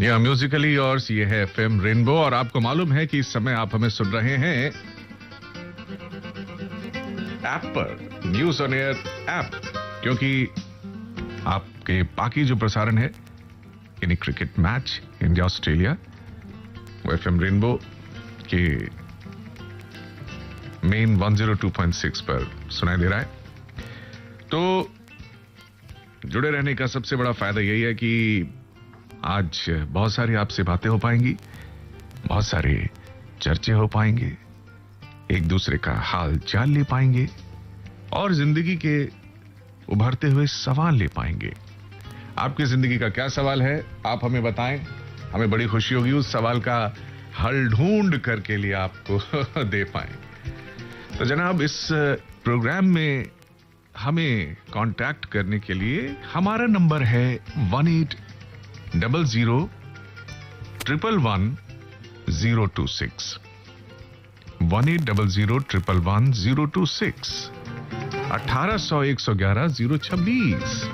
यह म्यूजिकली और ये है एफएम रेनबो। और आपको मालूम है कि इस समय आप हमें सुन रहे हैं ऐप पर, न्यूज ऑन एयर ऐप, क्योंकि आपके बाकी जो प्रसारण है यानी क्रिकेट मैच इंडिया ऑस्ट्रेलिया वो एफएम रेनबो के मेन 102.6 पर सुनाई दे रहा है। तो जुड़े रहने का सबसे बड़ा फायदा यही है कि आज बहुत सारी आपसे बातें हो पाएंगी, बहुत सारे चर्चे हो पाएंगे, एक दूसरे का हाल चाल ले पाएंगे और जिंदगी के उभरते हुए सवाल ले पाएंगे। आपकी जिंदगी का क्या सवाल है आप हमें बताएं, हमें बड़ी खुशी होगी उस सवाल का हल ढूंढ करके लिए आपको दे पाएं। तो जनाब, इस प्रोग्राम में हमें कांटेक्ट करने के लिए हमारा नंबर है 1800-111-026 1800-111-026 1800-111-026।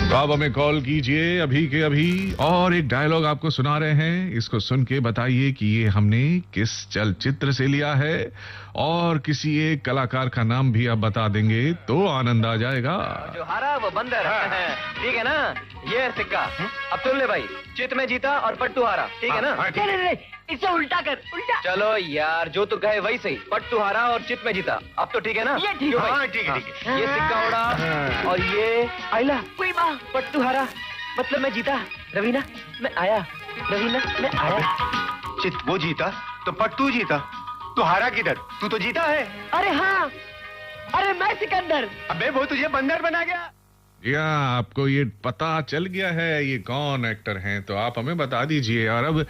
तो आप हमें कॉल कीजिए अभी के अभी और एक डायलॉग आपको सुना रहे हैं। इसको सुन के बताइए कि ये हमने किस चलचित्र से लिया है और किसी एक कलाकार का नाम भी आप बता देंगे तो आनंद आ जाएगा। जो हारा वो बंदर है, ठीक है ना? ये है सिक्का। अब सुन ले भाई, चित में जीता और पट्टू हारा, ठीक है ना? नहीं, इसे उल्टा कर, उल्टा। चलो यार, जो तू कहे वही सही। पट्टू हारा और चित में जीता, अब तो ठीक है ना? ये ठीक है। हाँ, ठीक है। ये सिक्का उड़ा और ये आइला, कोई बात। पट्टू हारा मतलब मैं जीता, रवीना मैं आया, रवीना मैं आया। चित वो जीता तो पट्टू जीता, तू हारा किधर? तू तो जीता है। अरे हाँ, अरे मैं सिकंदर। अबे वो तुझे बंदर बना गया। या आपको ये पता चल गया है ये कौन एक्टर हैं, तो आप हमें बता दीजिए। और अब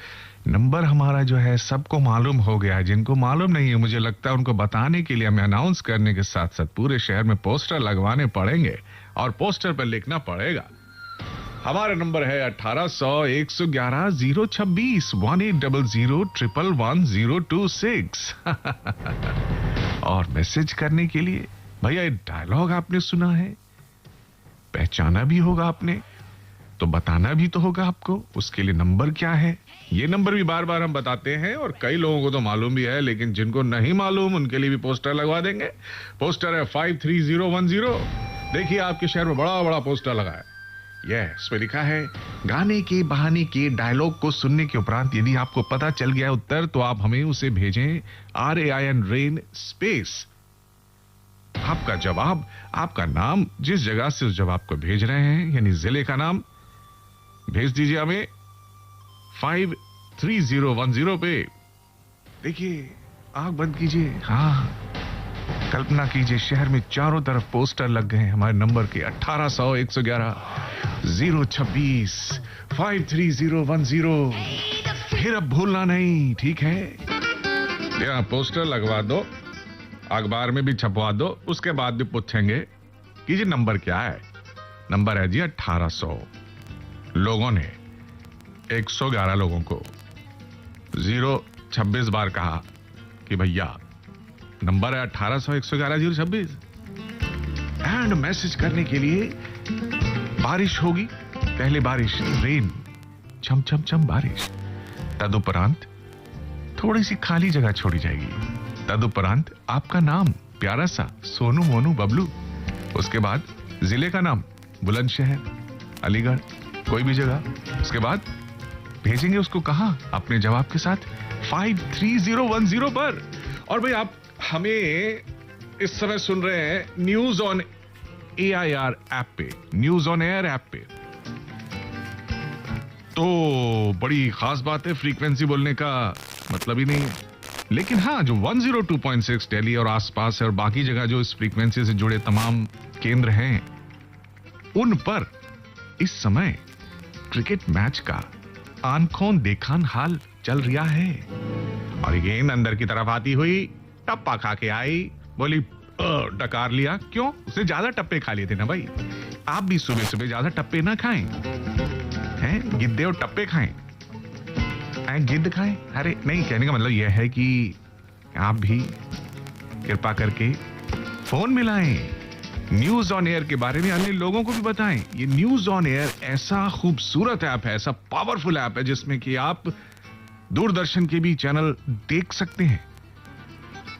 नंबर हमारा जो है सबको मालूम हो गया है, जिनको मालूम नहीं है मुझे लगता है उनको बताने के लिए हमें अनाउंस करने के साथ साथ पूरे शहर में पोस्टर लगवाने पड़ेंगे और पोस्टर पर लिखना पड़ेगा। हमारा नंबर है 1800-111-026 1800-111-026 और मैसेज करने के लिए भैया डायलॉग आपने सुना है, पहचाना भी होगा आपने, तो बताना भी तो होगा आपको। उसके लिए नंबर क्या है, ये नंबर भी बार बार हम बताते हैं और कई लोगों को तो मालूम भी है, लेकिन जिनको नहीं मालूम उनके लिए भी पोस्टर लगवा देंगे। पोस्टर है 53010। देखिए आपके शहर में बड़ा बड़ा पोस्टर लगा है। इस पे लिखा है गाने के बहाने के डायलॉग को सुनने के उपरांत यदि आपको पता चल गया उत्तर तो आप हमें उसे भेजें RAIN रेन स्पेस, आपका जवाब, आपका नाम, जिस जगह से उस जवाब को भेज रहे हैं यानी जिले का नाम भेज दीजिए हमें 53010 पे। देखिए आंख बंद कीजिए, हाँ कल्पना कीजिए शहर में चारों तरफ पोस्टर लग गए हैं हमारे नंबर के 1800-111-026 53010। फिर अब भूलना नहीं, ठीक है? यहाँ पोस्टर लगवा दो, अखबार में भी छपवा दो, उसके बाद भी पूछेंगे कि जी नंबर क्या है। नंबर है जी 1800। लोगों ने 111 लोगों को 026 बार कहा कि भैया नंबर है 1800-111-026 एंड मैसेज करने के लिए बारिश होगी, पहले बारिश रेन, छम छम छम बारिश, तदुपरांत थोड़ी सी खाली जगह छोड़ी जाएगी, तदुपरांत आपका नाम प्यारा सा सोनू मोनू बबलू, उसके बाद जिले का नाम बुलंदशहर, अलीगढ़, कोई भी जगह, उसके बाद भेजेंगे उसको कहां, अपने जवाब के साथ 53010 पर। और भाई आप हमें इस समय सुन रहे हैं न्यूज ऑन AIR ऐप पे, न्यूज ऑन एयर ऐप पे, तो बड़ी खास बात है, फ्रीक्वेंसी बोलने का मतलब ही नहीं है। लेकिन हाँ, जो 102.6 दिल्ली और आसपास है और बाकी जगह जो इस फ्रीक्वेंसी से जुड़े तमाम केंद्र हैं, उन पर इस समय क्रिकेट मैच का आंखों देखान हाल चल रहा है। और गेंद अंदर की तरफ आती हुई टप्पा खा के आई, बोली डकार लिया। क्यों? उसने ज्यादा टप्पे खा लिए थे ना भाई। आप भी सुबह सुबह ज्यादा टप्पे ना खाएं, हैं? गिद्दे और टप्पे खाएं, गिद्ध खाएं। अरे नहीं, कहने का मतलब यह है कि आप भी कृपा करके फोन मिलाएं, न्यूज ऑन एयर के बारे में अन्य लोगों को भी बताएं। ये न्यूज ऑन एयर ऐसा खूबसूरत ऐप है, ऐसा पावरफुल ऐप है जिसमें कि आप दूरदर्शन के भी चैनल देख सकते हैं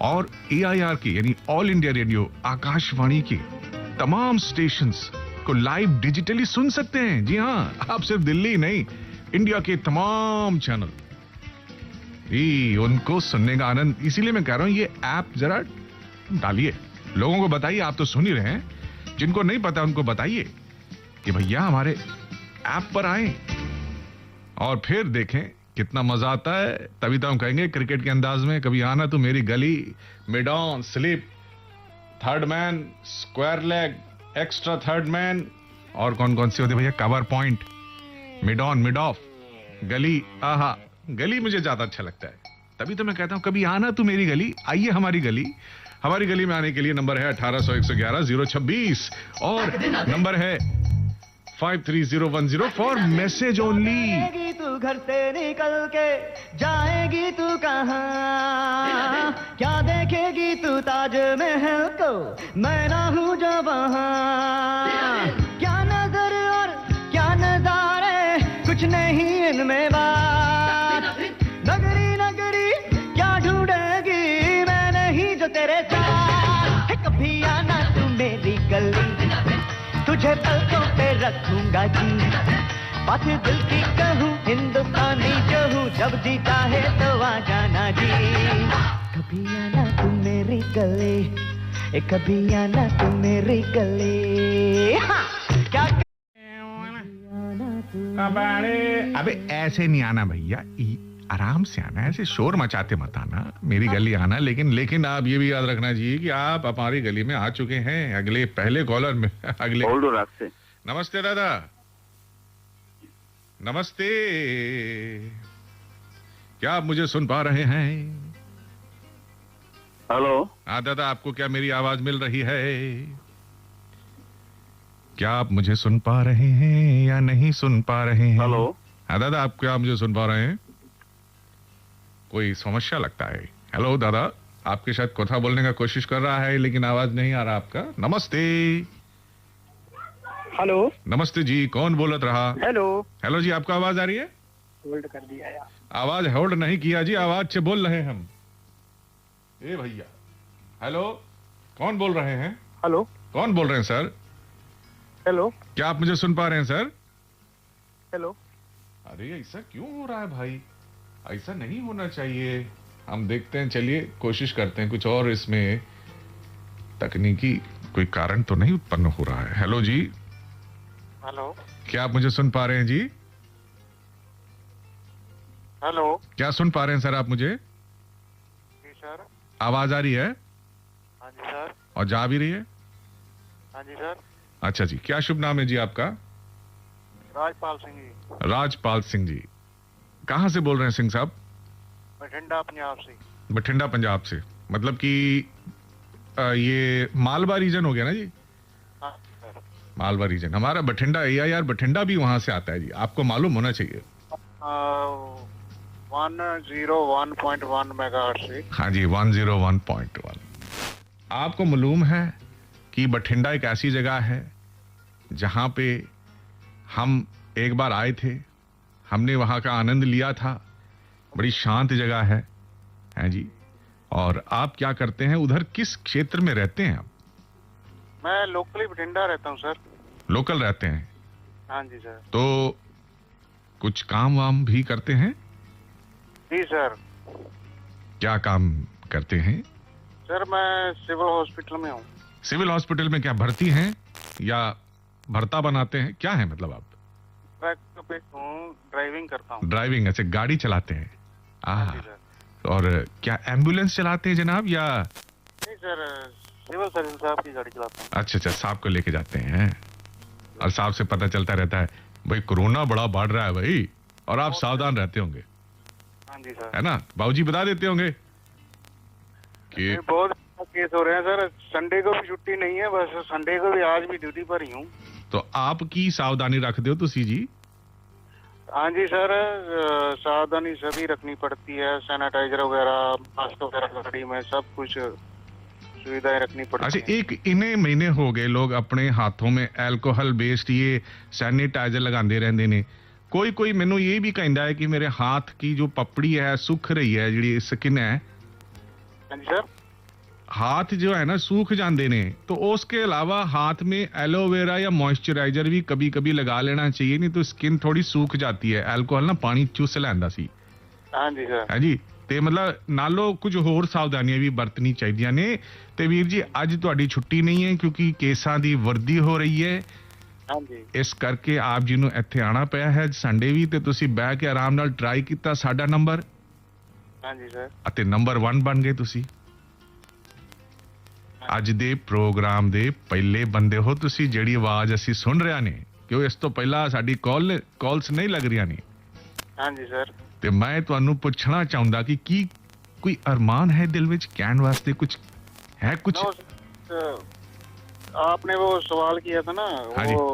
और AIR के यानी ऑल इंडिया रेडियो आकाशवाणी के तमाम स्टेशंस को लाइव डिजिटली सुन सकते हैं। जी हां, आप सिर्फ दिल्ली नहीं, इंडिया के तमाम चैनल उनको सुनने का आनंद। इसीलिए मैं कह रहा हूं ये ऐप जरा डालिए, लोगों को बताइए। आप तो सुन ही रहे हैं, जिनको नहीं पता उनको बताइए कि भैया हमारे ऐप पर आए और फिर देखें कितना मजा आता है। तभी तो हम कहेंगे क्रिकेट के अंदाज में, कभी आना तो मेरी गली, mid on, slip, third man, square leg, extra third man, और कौन कौन से होते भैया, cover point, mid on, mid of, गली। आहा, गली मुझे ज्यादा अच्छा लगता है। तभी तो मैं कहता हूं कभी आना तो मेरी गली, आइए हमारी गली। हमारी गली में आने के लिए नंबर है 1800-111-026 और नंबर है 53010 फॉर मैसेज ओनली। जाएगी तू घर से निकल के, जाएगी तू कहां? क्या देखेगी तू ताजमहल को, मैं ना हूं जो वहां? क्या नजर और क्या नजारे, कुछ नहीं इनमें बात। नगरी नगरी क्या ढूंढेगी, मैं नहीं जो तेरे साथ। कभी आना तू मेरी गली, तुझे पलकों पे रखूंगा जी। बात दिल की कहूँ, हिंदुस्तानी जो हूँ, जब जी चाहे तो आ जाना जी। कभी आना तू मेरी गली, कभी आना तू मेरी गली। हाँ, क्या अबे ऐसे नहीं आना भैया, आराम से आना, ऐसे शोर मचाते मत आना। मेरी गली आना, लेकिन आप ये भी याद रखना चाहिए कि आप हमारी गली में आ चुके हैं। अगले पहले कॉलर में अगले से। नमस्ते दादा, नमस्ते। क्या आप मुझे सुन पा रहे हैं? हेलो। हाँ दादा, आपको क्या मेरी आवाज मिल रही है? क्या आप मुझे सुन पा रहे हैं या नहीं सुन पा रहे हैं? हेलो। हाँ दादा, आप क्या मुझे सुन पा रहे हैं? कोई समस्या लगता है। हेलो दादा, आपके साथ कथा बोलने का कोशिश कर रहा है लेकिन आवाज नहीं आ रहा आपका। नमस्ते। हेलो। नमस्ते जी, कौन बोलत रहा? हेलो। हेलो जी, आपको आवाज आ रही है? होल्ड कर दिया यार। आवाज होल्ड नहीं किया जी, आवाज से बोल रहे हैं हम। ए भैया, हेलो, कौन बोल रहे हैं? हेलो। कौन बोल रहे हैं सर? हेलो। क्या आप मुझे सुन पा रहे हैं सर? हेलो। अरे ऐसा क्यों हो रहा है भाई? ऐसा नहीं होना चाहिए। हम देखते हैं, चलिए कोशिश करते हैं कुछ और, इसमें तकनीकी कोई कारण तो नहीं उत्पन्न हो रहा है। हेलो जी। हेलो। क्या आप मुझे सुन पा रहे हैं जी? हेलो। क्या सुन पा रहे हैं सर आप मुझे? जी सर। आवाज आ रही है? हाँ जी सर। और जा भी रही है? हाँ जी सर। अच्छा जी, क्या शुभ नाम है जी आपका? राजपाल सिंह जी। राजपाल सिंह जी, कहां से बोल रहे हैं सिंह साहब? बठिंडा पंजाब से। बठिंडा पंजाब से, मतलब कि ये मालवा रीजन हो गया ना जी? हाँ सर। मालवा रीजन, हमारा बठिंडा AIR बठिंडा भी वहां से आता है जी, आपको मालूम होना चाहिए। 101.1 मेगाहर्ट्ज से। हाँ जी, 101.1। आपको मालूम है कि बठिंडा एक ऐसी जगह है जहां पे हम एक बार आए थे, हमने वहां का आनंद लिया था। बड़ी शांत जगह है जी। और आप क्या करते हैं उधर, किस क्षेत्र में रहते हैं आप? मैं लोकली बठिंडा रहता हूँ सर। लोकल रहते हैं? हाँ जी सर। तो कुछ काम वाम भी करते हैं? जी सर। क्या काम करते हैं? सर मैं सिविल हॉस्पिटल में हूँ। सिविल हॉस्पिटल में क्या भर्ती हैं या भर्ता बनाते हैं, क्या है मतलब आप? ट्रक पे हूँ, ड्राइविंग करता हूँ। ड्राइविंग, ऐसे गाड़ी चलाते हैं? हाँ जी सर। और क्या एम्बुलेंस चलाते हैं जनाब या? नहीं सर, सिविल सर्जन साहब की गाड़ी चलाता हूँ। अच्छा, साहब को लेके जाते हैं और साहब से पता चलता रहता है भाई कोरोना बड़ा बढ़ रहा है भाई, और आप सावधान रहते होंगे, हाँ जी सर। है ना? बाबूजी बता देते होंगे कि बहुत केस हो रहे हैं सर। संडे को भी छुट्टी नहीं है, बस संडे को भी आज भी ड्यूटी पर ही हूँ। तो आपकी सावधानी रख दो तो सी जी। हाँ जी सर, सावधानी सभी रखनी पड़ती है। सैनिटाइजर वगैरह, मास्क वगैरह गाड़ी में सब कुछ सुविधाएं रखनी पड़ती अच्छा, हैं। एक इन्हें महीने हो गए लोग अपने हाथों में एल्कोहल बेस्ड ये सैनिटाइजर लगाते रहते ने। कोई कोई मैनू ये भी कहता है कि मेरे हाथ की जो पपड़ी है सुख रही है, जी स्किन है, हाँ जी सर। हाथ जो है ना सूख जाते ने, तो उसके अलावा हाथ में एलोवेरा या मॉइस्चराइजर भी कभी कभी लगा लेना चाहिए, नहीं तो स्किन थोड़ी सूख जाती है। एल्कोहल ना पानी चुस लैंदा सी हाँ जी सर। है जी, ਤੇ ਮਤਲਬ ਨਾਲੋਂ ਕੁਝ ਹੋਰ ਸਾਵਧਾਨੀਆਂ ਵੀ ਵਰਤਣੀ ਚਾਹੀਦੀਆਂ ਨੇ। ਤੇ ਵੀਰ ਜੀ ਅੱਜ ਤੁਹਾਡੀ ਛੁੱਟੀ ਨਹੀਂ ਹੈ ਕਿਉਂਕਿ ਕੇਸਾਂ ਦੀ ਵਰਦੀ ਹੋ ਰਹੀ ਹੈ, हाँ जी। ਇਸ ਕਰਕੇ ਆਪ ਜੀ ਨੂੰ ਇੱਥੇ ਆਣਾ ਪਿਆ ਹੈ ਸੰਡੇ ਵੀ, ਤੇ ਤੁਸੀਂ ਬਹਿ ਕੇ ਆਰਾਮ ਨਾਲ ਟਰਾਈ ਕੀਤਾ ਸਾਡਾ ਨੰਬਰ, हाँ जी सर। ਅਤੇ ਨੰਬਰ 1 ਬਣ ਗਏ ਤੁਸੀਂ। ਅੱਜ ਦੇ ਪ੍ਰੋਗਰਾਮ ਦੇ ਪਹਿਲੇ ਬੰਦੇ ਹੋ ਤੁਸੀਂ ਜਿਹੜੀ ਆਵਾਜ਼ ਅਸੀਂ ਸੁਣ ਰਿਹਾ ਨੇ, ਕਿਉਂ ਇਸ ਤੋਂ ਪਹਿਲਾਂ ਸਾਡੀ ਕਾਲਸ ਨਹੀਂ ਲੱਗ ਰਹੀਆਂ ਨੇ। हाँ जी सर। ਤੇ ਮੈਂ ਤੁਹਾਨੂੰ ਪੁੱਛਣਾ ਚਾਹੁੰਦਾ ਕਿ ਕੀ ਕੋਈ ਅਰਮਾਨ ਹੈ ਦਿਲ ਵਿੱਚ ਕਹਿਣ ਵਾਸਤੇ, कुछ है कुछ? नो, आपने वो सवाल किया था ना, हाँ जी। वो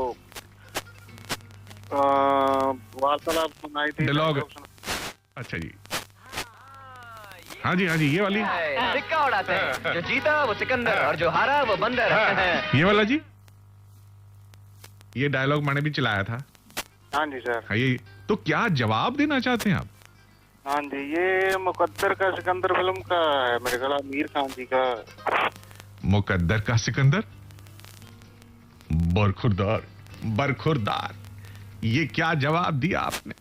वार्तालाप सुनाई थी। Dialogue। अच्छा जी, हाँ जी, हाँ जी, ये वाली, सिक्का उड़ाते हैं, जो जीता वो सिकंदर और जो हारा वो बंदर। ये वाला जी, ये डायलॉग मैंने भी चलाया था। हाँ जी सर। हाँ, ये तो क्या जवाब देना चाहते हैं आप? हाँ जी, ये मुकद्दर का सिकंदर फिल्म का है मेरे ख्याल, आमिर खान जी का। मुकद्दर का सिकंदर, बरखुरदार बरखुरदार, ये क्या जवाब दिया आपने?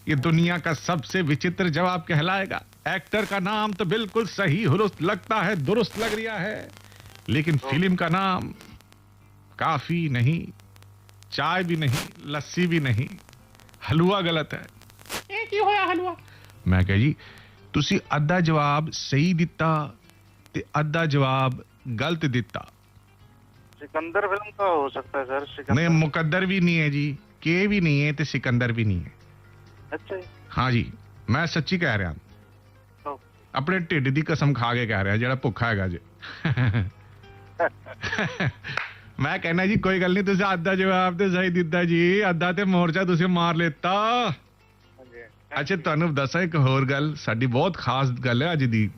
ये दुनिया का सबसे विचित्र जवाब कहलाएगा। एक्टर का नाम तो बिल्कुल सही हुरुस्त लगता है, दुरुस्त लग रहा है, लेकिन फिल्म का नाम काफी नहीं, चाय भी नहीं, लस्सी भी नहीं, हलवा गलत है। ਇਹ ਕੀ ਹੋਇਆ ਹਲਵਾ? ਮੈਂ ਕਿਹਾ ਜੀ ਤੁਸੀਂ ਅੱਧਾ ਜਵਾਬ ਸਹੀ ਦਿੱਤਾ ਤੇ ਅੱਧਾ ਜਵਾਬ ਗਲਤ ਦਿੱਤਾ। सिकंदर फिल्म का हो सकता है सर। सिकंदर। नहीं, मुकद्दर भी नहीं है जी, के भी नहीं है ते सिकंदर भी नहीं है। अच्छा जी। हाँ जी, मैं सच्ची कह रहा, तो अपने ढिड दी कसम खा के कह रहा जेड़ा भुखा हैगा जी। मैं कहना जी कोई गल नहीं, तुझे आधा जवाब तो सही दिता जी, आधा ते मोर्चा तुझे मार लेता। हाँ जी। अच्छा, ਤੁਹਾਨੂੰ ਦੱਸਾਂ ਇੱਕ ਹੋਰ ਗੱਲ, ਸਾਡੀ ਬਹੁਤ ਖਾਸ ਗੱਲ ਹੈ ਅੱਜ ਦੀ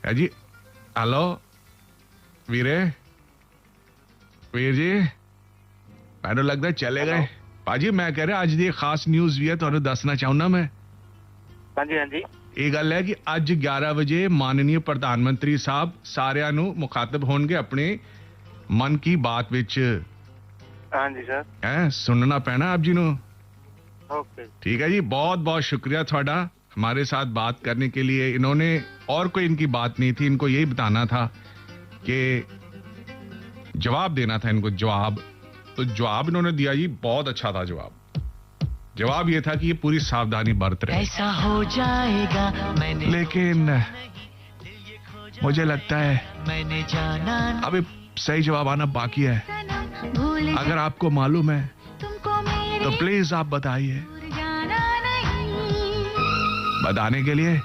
ਹੈ ਜੀ। ਹੈਲੋ ਵੀਰੇ, ਵੀਰ ਜੀ ਮੈਨੂੰ ਲੱਗਦਾ ਚਲੇ ਗਏ ਭਾਜੀ। ਮੈਂ ਕਹਿ ਰਿਹਾ ਅੱਜ ਦੀ ਖਾਸ ਨਿਊਜ਼ ਵੀ ਹੈ, ਤੁਹਾਨੂੰ ਦੱਸਣਾ ਚਾਹੁੰਦਾ ਮੈਂ। हाँ जी। हाँ जी। ਇਹ ਗੱਲ ਹੈ ਕਿ ਅੱਜ 11 ਵਜੇ ਮਾਨਨੀय ਪ੍ਰਧਾਨ ਮੰਤਰੀ ਸਾਹਿਬ ਸਾਰਿਆਂ ਨੂੰ ਮੁਖਾਤਬ ਹੋਣਗੇ ਆਪਣੇ ਮਨ ਕੀ ਬਾਤ ਵਿੱਚ। हाँ जी सर। ਹੈ ਸੁਣਨਾ ਪੈਣਾ ਆਪ ਜੀ ਨੂੰ। ओके। ठीक है जी, बहुत बहुत शुक्रिया थोड़ा हमारे साथ बात करने के लिए। इन्होंने और कोई इनकी बात नहीं थी, इनको यही बताना था कि जवाब देना था इनको, जवाब। तो जवाब इन्होंने दिया जी, बहुत अच्छा था जवाब। जवाब ये था कि ये पूरी सावधानी बरत रहे। ऐसा हो जाएगा मैंने, लेकिन मुझे लगता है मैंने जाना अभी सही जवाब आना बाकी है। भूल अगर आपको मालूम है तुमको मेरे तो प्लीज आप बताइए। दूर जाना नहीं। बताने के लिए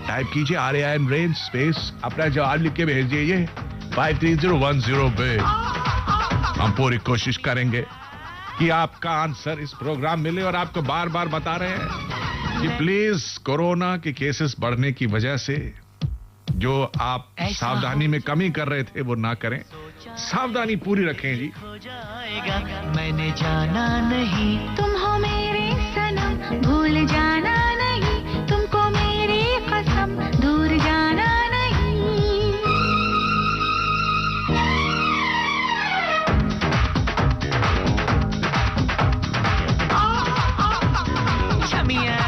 टाइप कीजिए RAN रेंज स्पेस, अपना जवाब लिख के भेज दीजिए 53010 पे। हम पूरी कोशिश करेंगे कि आपका आंसर इस प्रोग्राम मिले, और आपको बार बार बता रहे हैं कि प्लीज कोरोना के केसेस बढ़ने की वजह से जो आप सावधानी में कमी कर रहे थे वो ना करें, सावधानी पूरी रखें जी। हो जाएगा मैंने जाना नहीं, तुम हो मेरे सनम भूल जाना नहीं, तुमको मेरी कसम दूर जाना नहीं। छमिया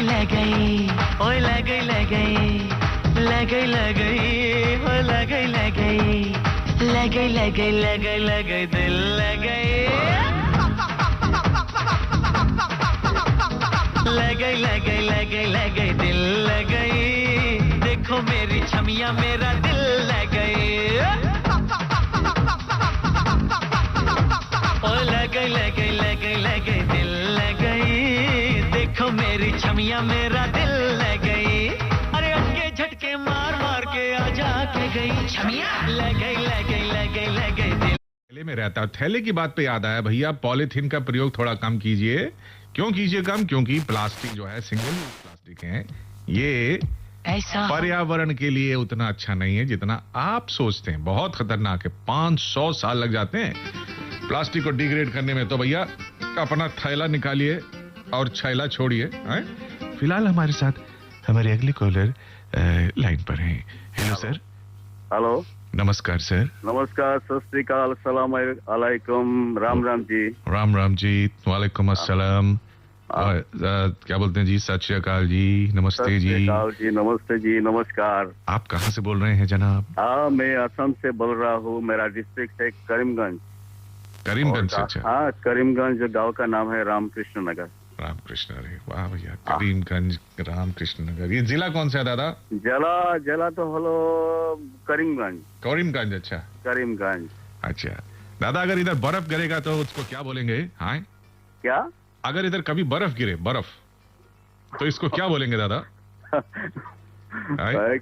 ले गई ओए ले गई ले गई ले गई ले गई ओए ले गई ले गई ले गई ले गई ले गई ले गई दिल ले गई ले गई ले गई ले गई ले गई दिल ले गई। देखो मेरी छमिया मेरा दिल ले गई ओए ले गई ले गई ले गई ले गई दिल ले गई। देखो मेरी छमिया मेरा दिल ले गई। अरे अटके झटके मार मार के आ जाके गई छमिया ले गई ले गई ले गई ले गई दिल। थैले में रहता है, थैले की बात पे याद आया भैया, पॉलीथीन का प्रयोग थोड़ा कम कीजिए क्यों कीजिए कम? क्योंकि प्लास्टिक जो है सिंगल यूज प्लास्टिक है, ये ऐसा पर्यावरण के लिए उतना अच्छा नहीं है जितना आप सोचते हैं। बहुत खतरनाक है, 500 साल लग जाते हैं प्लास्टिक को डिग्रेड करने में। तो भैया अपना थैला निकालिए और छैला छोड़िए। फिलहाल हमारे साथ हमारे अगले कॉलर लाइन पर हैं। Hello sir. हेलो, नमस्कार सर। नमस्कार, सत श्री अकाल, सलाम अलैकुम, राम राम जी। राम राम जी, वालेकुम अस्सलाम। क्या बोलते हैं जी? सत श्री अकाल जी, नमस्ते जी। सत श्री अकाल जी, नमस्ते जी, नमस्कार। आप कहाँ से बोल रहे हैं जनाब? मैं असम से बोल रहा हूँ। मेरा डिस्ट्रिक्ट है करीमगंज। करीमगंज से? अच्छा। हाँ, करीमगंज गांव का नाम है रामकृष्ण नगर। रामकृष्ण, अरे वाह भैया, करीमगंज रामकृष्ण नगर। ये जिला कौन सा है दादा? जला तो हलो करीमगंज। करीमगंज, अच्छा करीमगंज। अच्छा। दादा अगर इधर बर्फ गिरेगा तो उसको क्या बोलेंगे? हाँ, क्या? अगर इधर कभी बर्फ गिरे, बर्फ, तो इसको क्या बोलेंगे दादा?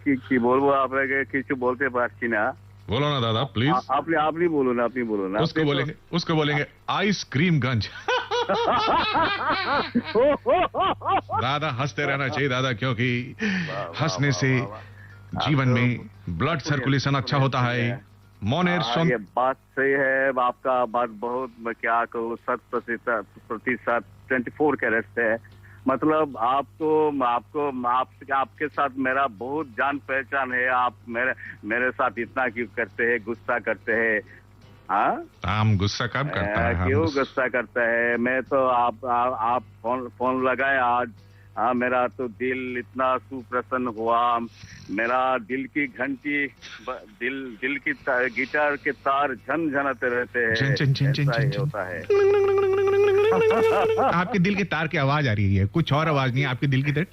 কি বলবো আপনাকে, কিছু বলতে পারছি না। बोलो ना दादा प्लीज। আপনি বলুন, আপনি বলুন। उसको बोलेंगे आइसक्रीम गंज। दादा हंसते रहना चाहिए दादा, क्योंकि हंसने से जीवन में ब्लड सर्कुलेशन अच्छा होता है। मोनेर ये बात सही है आपका, बात बहुत, मैं क्या कहूँ, 100% 24 कैरेट है। मतलब आपके साथ मेरा बहुत जान पहचान है। आप मेरे साथ इतना क्यों करते हैं, गुस्सा करते हैं? हाँ, हम गुस्सा कब करता है? क्यों गुस्सा करता है? मैं तो आप फोन लगाए आज। हाँ, मेरा तो दिल इतना सुप्रसन्न हुआ। मेरा दिल की घंटी, दिल की गिटार के तार झनझनाते रहते हैं। ऐसा ही होता है। आपके दिल के तार की आवाज आ रही है, कुछ और आवाज नहीं, आपके दिल की तरह।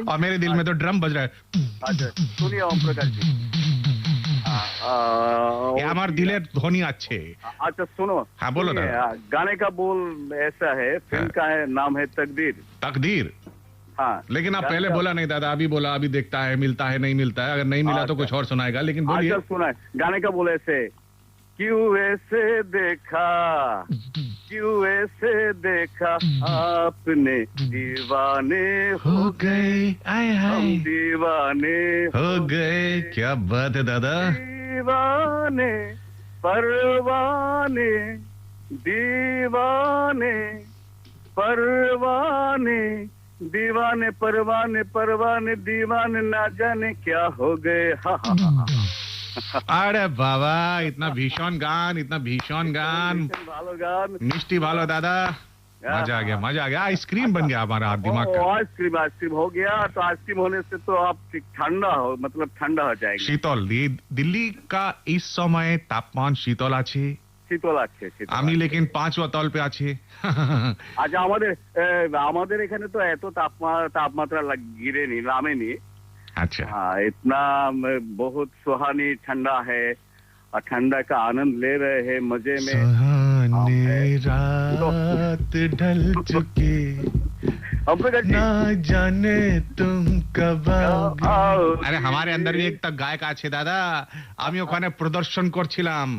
और मेरे दिल में तो ड्रम बज रहा है। अच्छा सुनिए ओम प्रकाश जी, हमारे दिले ध्वनि अच्छे। अच्छा सुनो। हाँ बोलो ना। गाने का बोल ऐसा है, फिल्म का नाम है तकदीर। तकदीर? हाँ, लेकिन आप पहले बोला नहीं दादा, अभी बोला अभी देखता है, मिलता है, नहीं मिलता है। अगर नहीं मिला तो कुछ और सुनाएगा, लेकिन बोलिए। अच्छा सुना, गाने का बोल ऐसे, क्यों ऐसे देखा, क्यों ऐसे देखा आपने, दीवाने हो गए, हम दीवाने हो गए। क्या बात है दादा। दीवाने परवाने, दीवाने परवाने, दीवाने परवाने, परवाने दीवाने, ना जाने क्या हो गए। अरे बाबा, इतना भीषण गान, इतना भीषण गान। भालो गान, मिष्टी भालो दादा, मजा आ गया, मजा आ गया। आइसक्रीम बन गया हमारा दिमाग का। आइसक्रीम हो गया। तो आइसक्रीम होने से तो आप ठंडा हो, मतलब ठंडा हो जाएगा। शीतल, दिल्ली का इस समय तापमान शीतल আছে। শীতল আছে, আমি लेकिन 5 তল पे আছে। আচ্ছা, আমাদের এখানে তো এত তাপমাত্রা गिरेনি, नामेनी। अच्छा। हाँ, इतना बहुत सुहानी ठंडा है और ठंडा का आनंद ले रहे हैं, मजे में। सुहानी रात ढल चुके, ना जाने तुम कब आओगे। अरे हमारे अंदर भी एक तक गायक আছে दादा, আমি ওখানে প্রদর্শন করছিলাম।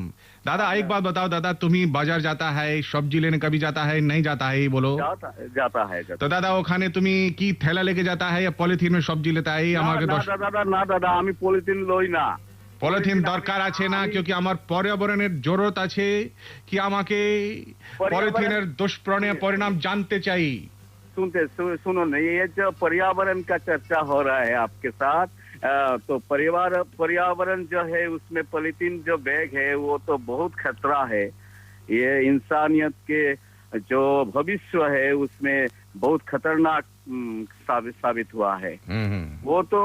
दादा एक बात बताओ दादा, तुम्ही बाजार जाता है, सब्जी लेने कभी जाता है, नहीं जाता है? बोलो। जाता है। तो दादा ওখানে তুমি কি थैला लेके जाता है या पॉलिथिन में सब्जी लेता है? আমাকে না দাদা, আমি পলিথিন লই না। পলিথিন দরকার আছে না, क्योंकि আমার पर्यावरणের জরুরত আছে কি আমাকে পলিথিনের দুষ্পরিणाम जानते चाहिए। सुनो नहीं, ये जो पर्यावरण का चर्चा हो रहा है आपके साथ, तो पर्यावरण जो है उसमें पॉलिथीन जो बैग है वो तो बहुत खतरा है। ये इंसानियत के जो भविष्य है उसमें बहुत खतरनाक साबित हुआ है। वो तो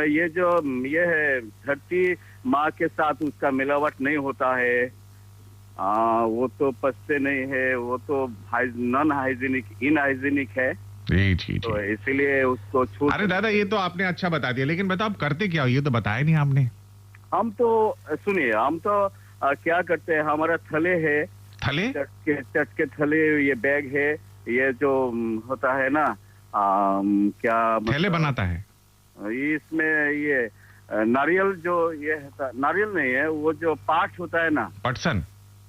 ये है, धरती माँ के साथ उसका मिलावट नहीं होता है। वो तो पचते नहीं है, वो तो नॉन हाइजीनिक, इनहाइजीनिक है। तो इसीलिए उसको छूट। अरे दादा ये तो आपने अच्छा बता दिया, लेकिन बताओ आप करते क्या हो, ये तो बताया नहीं आपने। हम तो सुनिए, हम तो क्या करते हैं, हमारा थले है, थले, चटके थले, ये बैग है, ये जो होता है ना, क्या थैले बनाता है इसमें। ये नारियल जो, ये नारियल नहीं है, वो जो पाठ होता है ना, पटसन।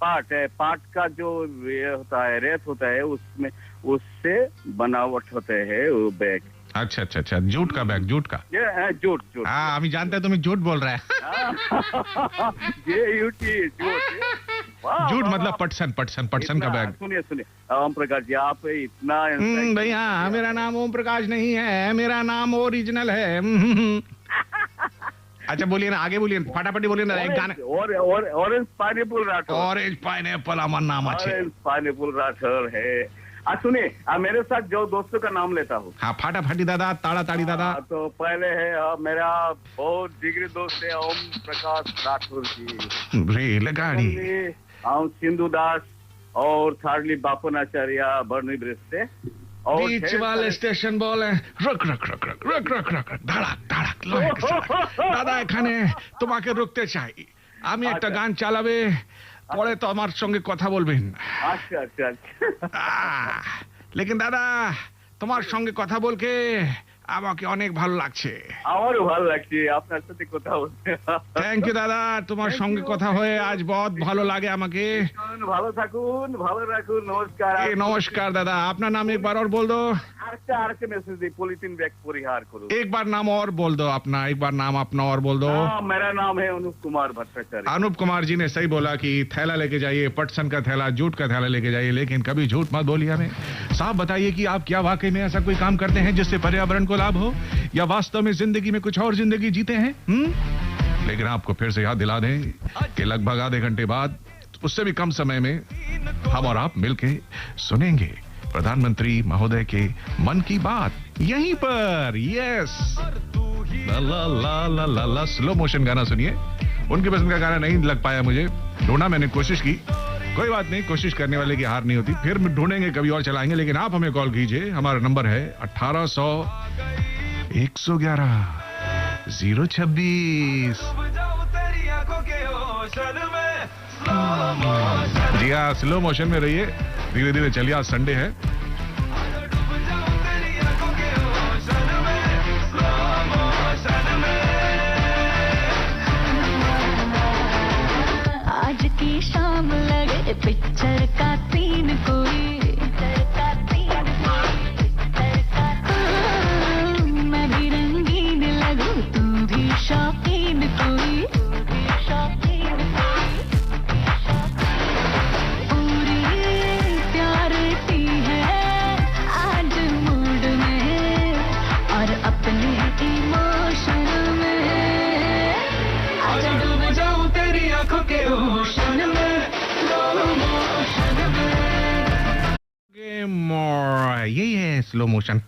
पाट का जो ये होता है, रेत होता है, उसमें उससे बनावट होते हैं वो बैग। अच्छा अच्छा अच्छा, जूट का बैग, जूट का। ये जूट जूट। हाँ, हम जानते हैं तुम्हें झूठ बोल रहा है। ये यूटी जूट। जूट मतलब पटसन, पटसन, पटसन का बैग। सुनिए सुनिए ओम प्रकाश जी, आप इतना भैया, मेरा नाम ओम प्रकाश नहीं है, मेरा नाम ओरिजिनल है। अच्छा बोलिए ना, आगे बोलिए, फटाफटी बोलिए ना, एक गाना। Orange pineapple Rathore. Orange pineapple Aman नाम अच्छे। ऑरेंज पाइनएप्पल राठौर है। सुनिए, मेरे साथ जो दोस्तों का नाम लेता हूँ। हाँ, फटाफटी दादा, ताड़ा ताड़ी दादा। तो पहले है मेरा बहुत जिगरी दोस्त है ओम प्रकाश राठौर जी, रेलगाड़ी। सिंधु दास और थार्डली बापनाचार्य बर्नी ब्रिज से। और बीच वाले स्टेशन बोले रक रक रक रक रक रक रक धड़क धड़क लोहे के सड़क। দাদা এখানে তোমাকে রুখতে চাই, আমি একটা গান চালাবে, পরে তো আমার সঙ্গে কথা বলবেন। আচ্ছা আচ্ছা আচ্ছা। लेकिन দাদা তোমার সঙ্গে কথা বলকে আমাকে অনেক ভালো লাগছে। আমারও ভালো লাগছে আপনার সাথে কথা বলতে। থ্যাংক ইউ দাদা, তোমার সঙ্গে কথা হয়ে আজ বহুত ভালো লাগে আমাকে। ভালো থাকুন, ভালো রাখুন, নমস্কার। নমস্কার দাদা, আপনার নাম एक बार और बोल दो। আরেকটা মেসেজ দিই, পলিথিন ব্যাগ পরিহার করুন। एक बार नाम और बोल दो अपना, एक बार नाम अपना और बोल दो। मेरा नाम है अनूप कुमार भट्टाचार्य। अनूप कुमार जी ने सही बोला कि थैला लेके जाइए, पटसन का थैला, जूट का थैला लेके जाइए, लेकिन कभी झूठ मत बोलिए हमें। साहब बताइए कि आप क्या वाकई में ऐसा कोई काम करते हैं जिससे पर्यावरण को लाभ हो, या वास्तव में जिंदगी में कुछ और जिंदगी जीते हैं? लेकिन आपको फिर से याद दिला दें कि लगभग आधे घंटे बाद, उससे भी कम समय में, हम और आप मिलके सुनेंगे प्रधानमंत्री महोदय के मन की बात, यहीं पर। यस, ला ला ला ला ला ला, स्लो मोशन गाना सुनिए। उनकी पसंद का गाना नहीं लग पाया मुझे, ढूंढा मैंने, कोशिश की, कोई बात नहीं, कोशिश करने वाले की हार नहीं होती। फिर ढूंढेंगे, कभी और चलाएंगे, लेकिन आप हमें कॉल कीजिए। हमारा नंबर है 1800 111 026। जी हाँ, स्लो मोशन में रहिए, धीरे धीरे चलिए, आज संडे है। आज की शाम लगे पिक्चर का सीन कोई, मैं भी रंगीन लगूं, तू भी शौकीन कोई, पूरी प्यार की है आज मूड में, और अपने इमोशन में आज डूब जाऊं तेरी आंखों के ओशन में, यही है स्लो मोशन।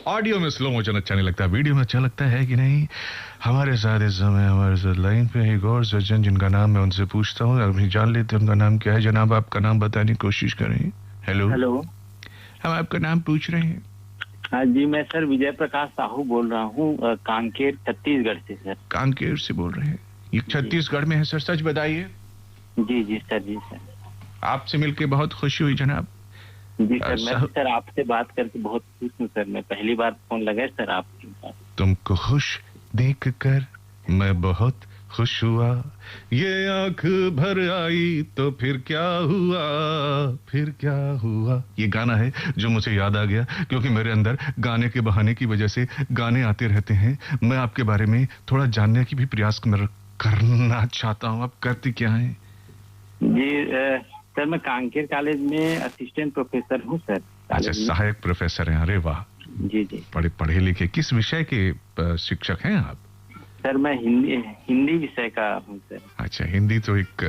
ऑडियो में स्लो मोशन अच्छा नहीं लगता, वीडियो में अच्छा लगता है कि नहीं? हमारे साथ इस समय हमारे साथ लाइन पे एक और सज्जन जिनका नाम मैं उनसे पूछता हूँ, अभी जान लेते हैं उनका नाम क्या है। जनाब, आपका नाम बताने की कोशिश करें। हेलो हेलो, हम आपका नाम पूछ रहे हैं। हाँ जी, मैं सर विजय प्रकाश साहू बोल रहा हूँ, कांकेर छत्तीसगढ़ से सर। कांकेर से बोल रहे हैं? ये छत्तीसगढ़ में है सर, सच बताइए। जी जी सर, जी सर। आपसे मिलके बहुत खुशी हुई जनाब। जी सर, मैं सर आपसे बात करके बहुत खुश हूँ सर। मैं पहली बार फोन लगाया सर आपके पास। तुमको खुश देख कर मैं बहुत खुश हुआ, ये आंख भर आई तो फिर क्या हुआ, फिर क्या हुआ। ये गाना है जो मुझे याद आ गया, क्योंकि मेरे अंदर गाने के बहाने की वजह से गाने आते रहते हैं। मैं आपके बारे में थोड़ा जानने की भी प्रयास करना चाहता हूँ। आप करते क्या हैं? जी सर, मैं कांकेर कॉलेज में असिस्टेंट प्रोफेसर हूँ सर। अच्छा, सहायक प्रोफेसर हैं, अरे वाह। जी जी। पढ़े लिखे, किस विषय के शिक्षक हैं आप? सर मैं हिंदी विषय का हूँ सर। अच्छा, हिंदी तो एक